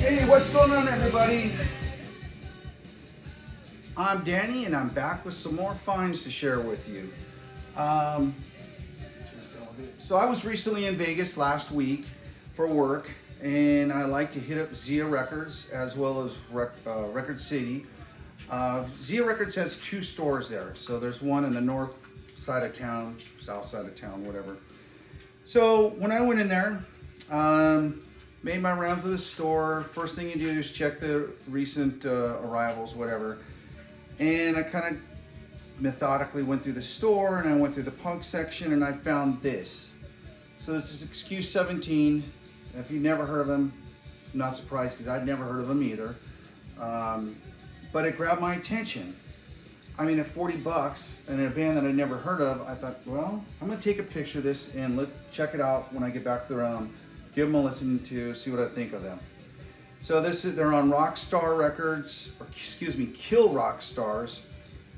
Hey, what's going on, everybody? I'm Danny, and I'm back with some more finds to share with you. So I was recently in Vegas last week for work, and I like to hit up Zia Records as well as Record City. Zia Records has two stores there. So there's one in the north side of town, south side of town, whatever. So when I went in there, made my rounds of the store. First thing you do is check the recent arrivals, whatever. And I kind of methodically went through the store, and I went through the punk section, and I found this. So this is Excuse 17. If you've never heard of them, I'm not surprised because I'd never heard of them either. But it grabbed my attention. I mean, at 40 bucks and a band that I'd never heard of, I thought, well, I'm gonna take a picture of this and check it out when I get back to the round. Give them a listen to, see what I think of them. So they're on Rockstar Records, or excuse me, Kill Rock Stars,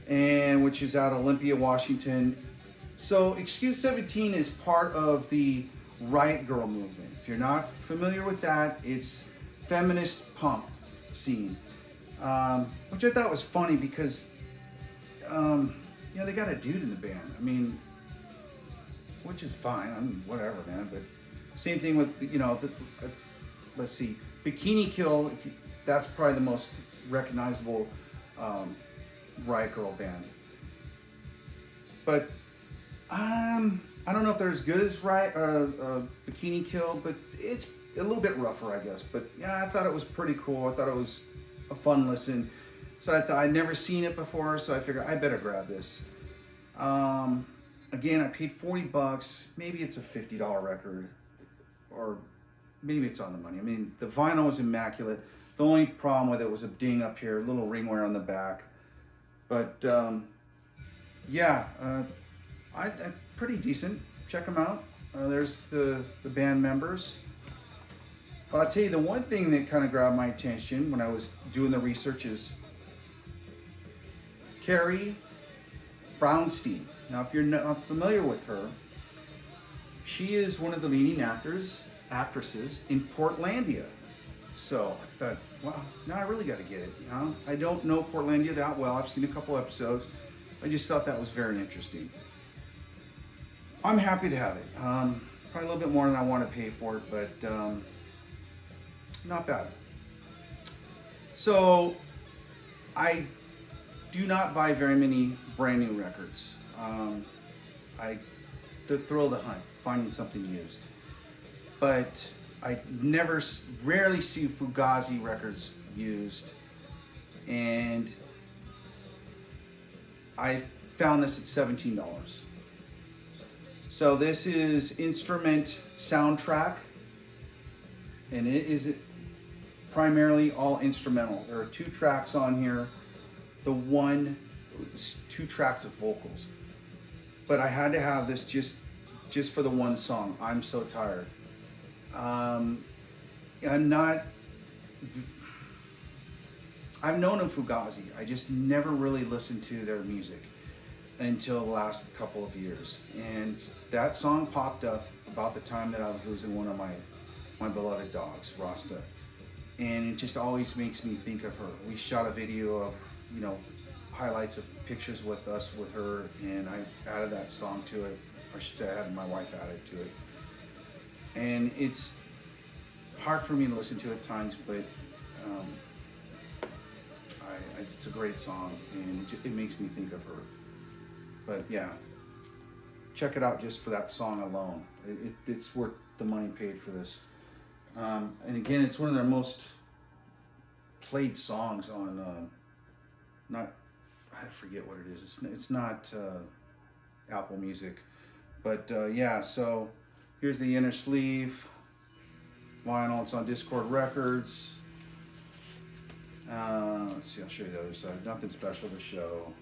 and which is out of Olympia, Washington. So Excuse 17 is part of the Riot Girl movement. If you're not familiar with that, it's feminist punk scene, which I thought was funny because, they got a dude in the band. I mean, which is fine. I mean, whatever, man. But same thing with, let's see, Bikini Kill, that's probably the most recognizable Riot Girl band. But I don't know if they're as good as Bikini Kill, but it's a little bit rougher, I guess. But yeah, I thought it was pretty cool. I thought it was a fun listen. So I thought I'd never seen it before, so I figured I better grab this. Again, I paid 40 bucks. Maybe it's a $50 record, or maybe it's on the money. I mean, the vinyl was immaculate. The only problem with it was a ding up here, a little ring wear on the back. But I pretty decent. Check them out. There's the band members. But I'll tell you, the one thing that kind of grabbed my attention when I was doing the research is Carrie Brownstein. Now, if you're not familiar with her, she is one of the leading actresses in Portlandia. So I thought, wow, now I really got to get it. I don't know Portlandia that well. I've seen a couple episodes. I just thought that was very interesting. I'm happy to have it. Probably a little bit more than I want to pay for it, but not bad. So I do not buy very many brand new records. I thrill the hunt, finding something used. But I rarely see Fugazi records used. And I found this at $17. So this is instrument soundtrack, and it is primarily all instrumental. There are 2 tracks on here. Two tracks of vocals. But I had to have this just for the one song, I'm So Tired. I've known of Fugazi. I just never really listened to their music until the last couple of years. And that song popped up about the time that I was losing one of my beloved dogs, Rasta. And it just always makes me think of her. We shot a video of, highlights of pictures with her, and I added that song to it. I should say I had my wife add it to it. And it's hard for me to listen to at times, but it's a great song, and it makes me think of her. But yeah, check it out just for that song alone. It's worth the money paid for this. And again, it's one of their most played songs on, I forget what it is. It's not Apple Music. But yeah, so here's the inner sleeve. Vinyl, it's on Discord Records. Let's see, I'll show you the other side. Nothing special to show.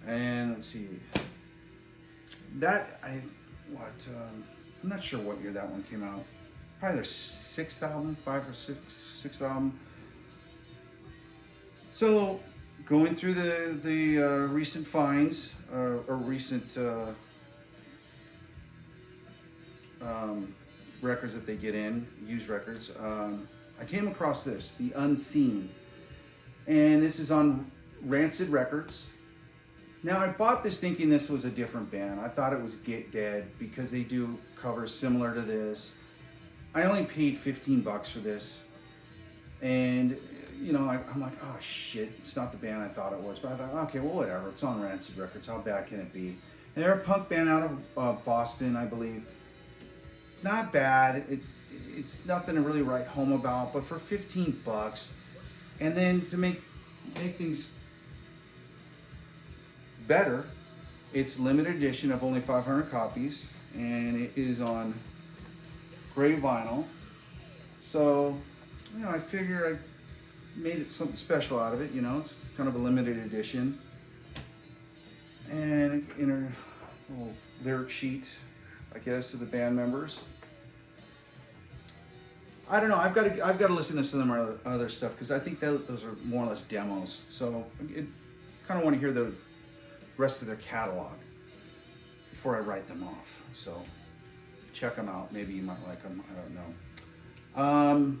And let's see. I'm not sure what year that one came out. Probably their 6th album, 5th or 6th album. So going through the recent finds, or recent records that they get in, used records. I came across this, The Unseen. And this is on Rancid Records. Now, I bought this thinking this was a different band. I thought it was Get Dead because they do covers similar to this. I only paid 15 bucks for this. And, you know, I'm like, oh shit, it's not the band I thought it was. But I thought, okay, well, whatever. It's on Rancid Records. How bad can it be? And they're a punk band out of Boston, I believe. Not bad. It's nothing to really write home about. But for 15 bucks, and then to make things better, it's limited edition of only 500 copies, and it is on gray vinyl. So, you know, I figure I made it something special out of it. You know, it's kind of a limited edition, and in a little lyric sheet, I guess, to the band members. I don't know. I've got to listen to some of their other stuff because I think those are more or less demos. So I kind of want to hear the rest of their catalog before I write them off. So check them out. Maybe you might like them. I don't know.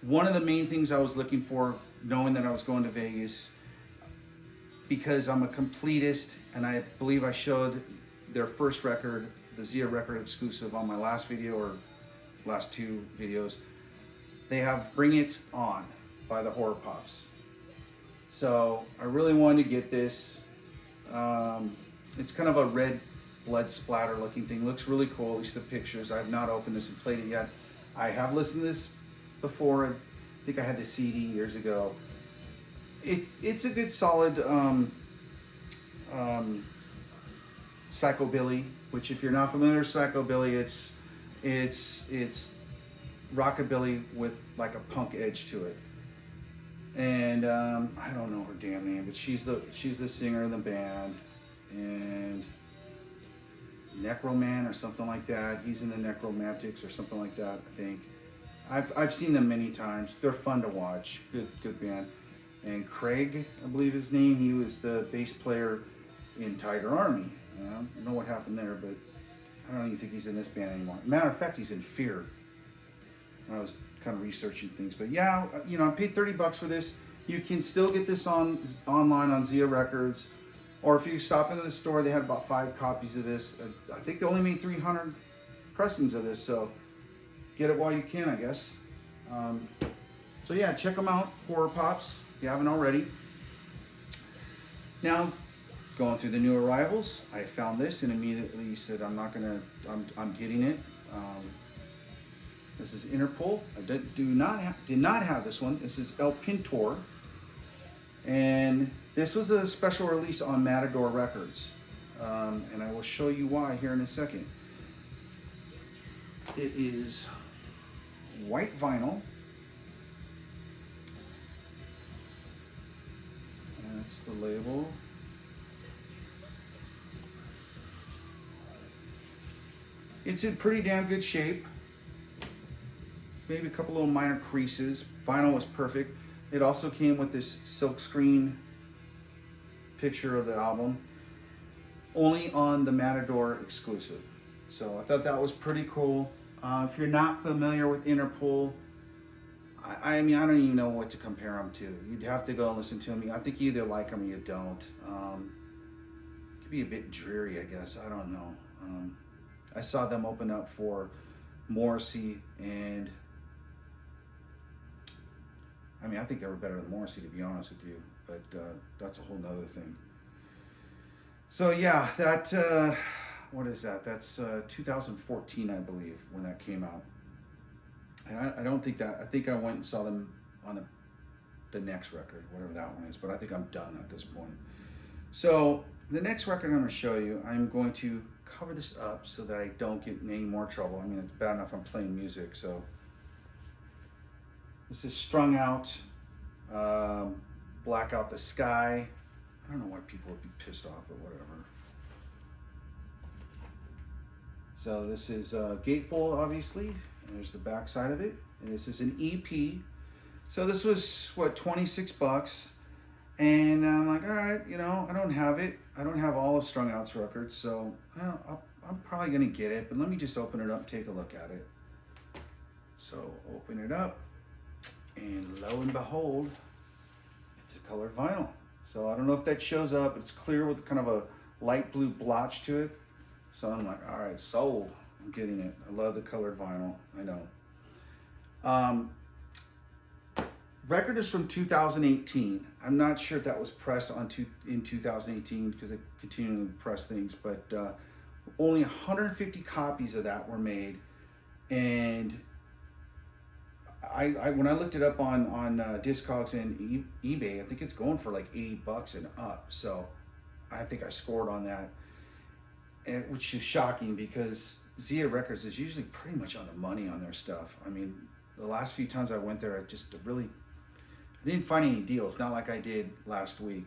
One of the main things I was looking for, knowing that I was going to Vegas, because I'm a completist, and I believe I showed their first record, the Zia record exclusive, on my last video or last two videos. They have Bring It On by the Horror Pops. So I really wanted to get this. It's kind of a red blood splatter looking thing. Looks really cool, at least the pictures. I have not opened this and played it yet. I have listened to this before. I think I had the CD years ago. It's a good solid psychobilly, which if you're not familiar with psychobilly, it's rockabilly with like a punk edge to it. And I don't know her damn name, but she's the singer of the band, and Necroman or something like that. He's in the Necromantics or something like that, I think. I've seen them many times. They're fun to watch. Good band. And Craig, I believe his name, he was the bass player in Tiger Army. I don't know what happened there, but I don't even think he's in this band anymore. Matter of fact, he's in Fear. I was kind of researching things, but yeah, you know, I paid 30 bucks for this. You can still get this online on Zia Records, or if you stop into the store, they had about 5 copies of this. I think they only made 300 pressings of this, so get it while you can, I guess. So yeah, check them out, Horror Pops, if you haven't already. Now, going through the new arrivals, I found this and immediately said, I'm getting it. This is Interpol. I did not have this one. This is El Pintor. And this was a special release on Matador Records. And I will show you why here in a second. It is white vinyl. And that's the label. It's in pretty damn good shape. Maybe a couple little minor creases. Vinyl was perfect. It also came with this silkscreen picture of the album, only on the Matador exclusive. So I thought that was pretty cool. If you're not familiar with Interpol, I mean, I don't even know what to compare them to. You'd have to go and listen to them. I think you either like them or you don't. It could be a bit dreary, I guess. I don't know. I saw them open up for Morrissey, and I mean, I think they were better than Morrissey, to be honest with you, but that's a whole nother thing. So yeah, that, what is that? That's 2014, I believe, when that came out. And I don't think that, I think I went and saw them on the next record, whatever that one is, but I think I'm done at this point. So the next record I'm going to show you, I'm going to cover this up so that I don't get in any more trouble. I mean, it's bad enough I'm playing music, so. This is Strung Out, Black Out the Sky. I don't know why people would be pissed off, but whatever. So this is Gatefold, obviously. And there's the back side of it. And this is an EP. So this was, what, 26 bucks. And I'm like, all right, you know, I don't have it. I don't have all of Strung Out's records, so I'm probably going to get it. But let me just open it up, take a look at it. So open it up. And lo and behold, it's a colored vinyl. So I don't know if that shows up. It's clear with kind of a light blue blotch to it. So I'm like, all right, sold. I'm getting it. I love the colored vinyl. I know. Record is from 2018. I'm not sure if that was pressed in 2018 because they continue to press things, but only 150 copies of that were made. And I when I looked it up on Discogs and eBay, I think it's going for like $80 and up. So I think I scored on that, and which is shocking because Zia Records is usually pretty much on the money on their stuff. I mean, the last few times I went there, I didn't find any deals. Not like I did last week.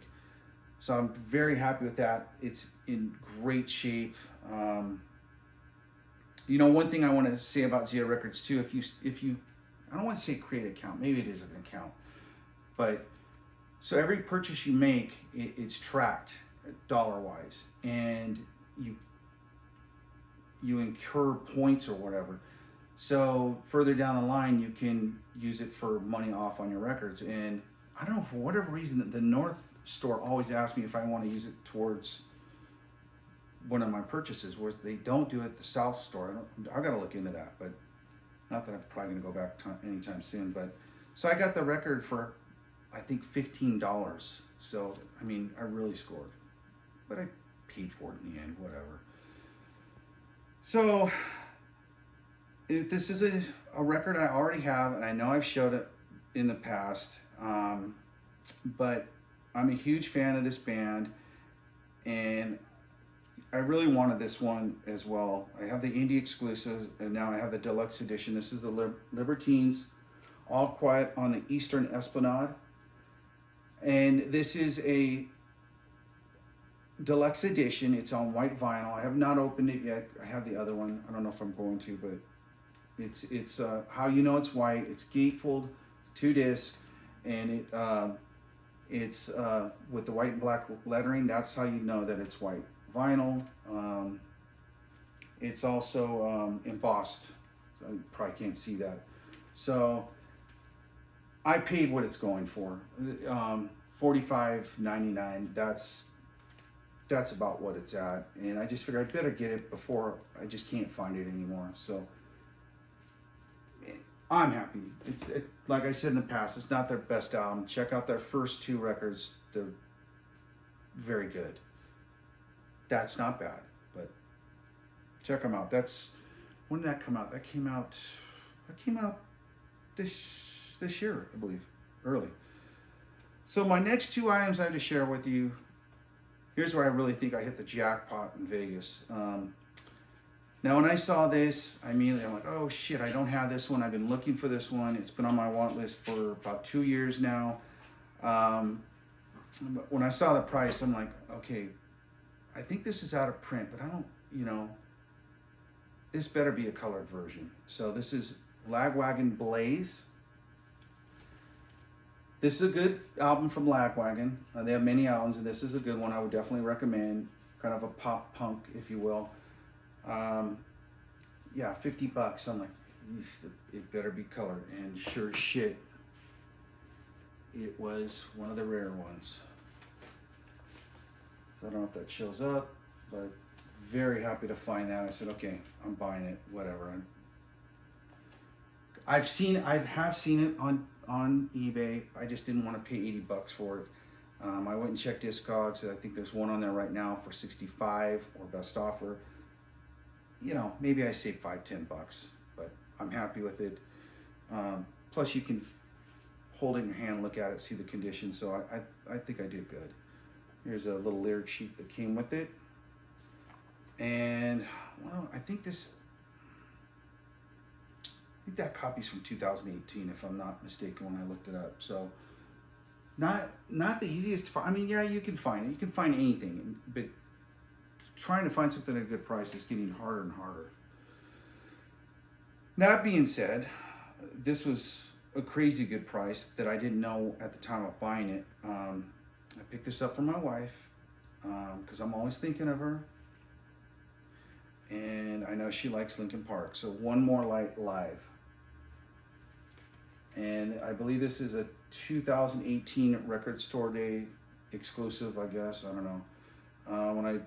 So I'm very happy with that. It's in great shape. One thing I want to say about Zia Records too, if you I don't want to say create an account, maybe it is an account, but so every purchase you make, it's tracked dollar-wise, and you incur points or whatever. So further down the line, you can use it for money off on your records. And I don't know, for whatever reason, the North store always asks me if I want to use it towards one of my purchases, where they don't do it at the South store. I got to look into that, but not that I'm probably going to go back anytime soon. But so I got the record for, I think, $15. So, I mean, I really scored, but I paid for it in the end, whatever. So this is a record I already have, and I know I've showed it in the past, but I'm a huge fan of this band, and I really wanted this one as well. I have the indie exclusives, and now I have the deluxe edition. This is the Libertines, All Quiet on the Eastern Esplanade, and this is a deluxe edition. It's on white vinyl. I have not opened it yet. I have the other one. I don't know if I'm going to, but it's how you know it's white. It's gatefold, 2-disc, and it's with the white and black lettering. That's how you know that it's white vinyl. It's also embossed. You probably can't see that. So I paid what it's going for. $45.99. That's about what it's at, and I just figured I'd better get it before I just can't find it anymore. So I'm happy. Like I said in the past, it's not their best album. Check out their first 2 records. They're very good. That's not bad, but check them out. When did that come out? That came out this year, I believe, early. So my next 2 items I have to share with you. Here's where I really think I hit the jackpot in Vegas. Now, when I saw this, I'm like, oh shit, I don't have this one. I've been looking for this one. It's been on my want list for about 2 years now. But when I saw the price, I'm like, okay, I think this is out of print, but I don't, this better be a colored version. So this is Lagwagon Blaze. This is a good album from Lagwagon. They have many albums, and this is a good one. I would definitely recommend. Kind of a pop punk, if you will. Yeah, $50. I'm like, it better be colored. And sure as shit, it was one of the rare ones. So I don't know if that shows up, but very happy to find that. I said, okay, I'm buying it, whatever. I have seen it on eBay. I just didn't want to pay $80 for it. I went and checked Discogs. I think there's one on there right now for $65 or best offer. Maybe I save $5-10, but I'm happy with it. Plus, you can hold it in your hand, look at it, see the condition. So I think I did good. Here's a little lyric sheet that came with it, and I think that copy's from 2018, if I'm not mistaken, when I looked it up. So not the easiest to find. I mean, yeah, you can find it. You can find anything, but trying to find something at a good price is getting harder and harder. That being said, this was a crazy good price that I didn't know at the time of buying it. I picked this up for my wife because I'm always thinking of her. And I know she likes Linkin Park. So One More Light Live. And I believe this is a 2018 Record Store Day exclusive, I guess. I don't know. When I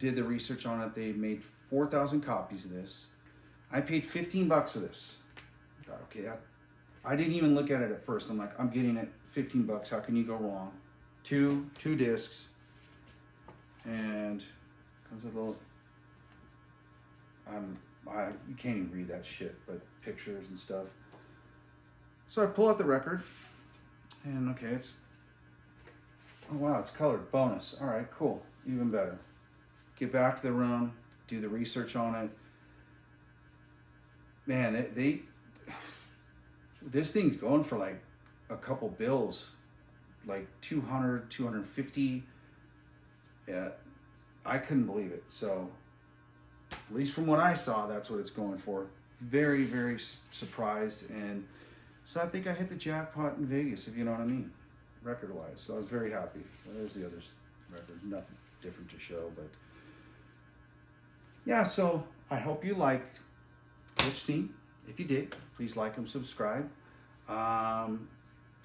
did the research on it, they made 4,000 copies of this. I paid $15 for this. I thought, okay, I didn't even look at it at first. I'm like, I'm getting it $15. How can you go wrong? Two discs, and comes a little. You can't even read that shit, but pictures and stuff. So I pull out the record, and okay, oh wow, it's colored. Bonus. All right, cool, even better. Get back to the room, do the research on it. Man, this thing's going for like a couple bills, like 200, 250. Yeah, I couldn't believe it. So, at least from what I saw, that's what it's going for. Very, very surprised, and so I think I hit the jackpot in Vegas, if you know what I mean, record-wise. So I was very happy. There's the other record, nothing different to show, but yeah. So I hope you liked Glitch Scene. If you did, please like and subscribe. I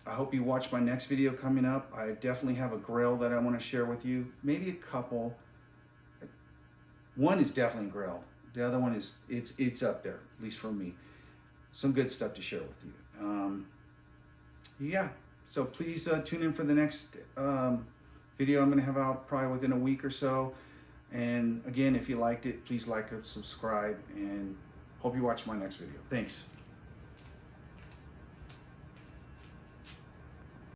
hope you watch my next video coming up. I definitely have a grill that I want to share with you. Maybe a couple. One is definitely a grill. The other one is it's up there, at least for me. Some good stuff to share with you. Yeah. So please tune in for the next video I'm going to have out probably within a week or so. And again, if you liked it, please like and subscribe, and hope you watch my next video. Thanks.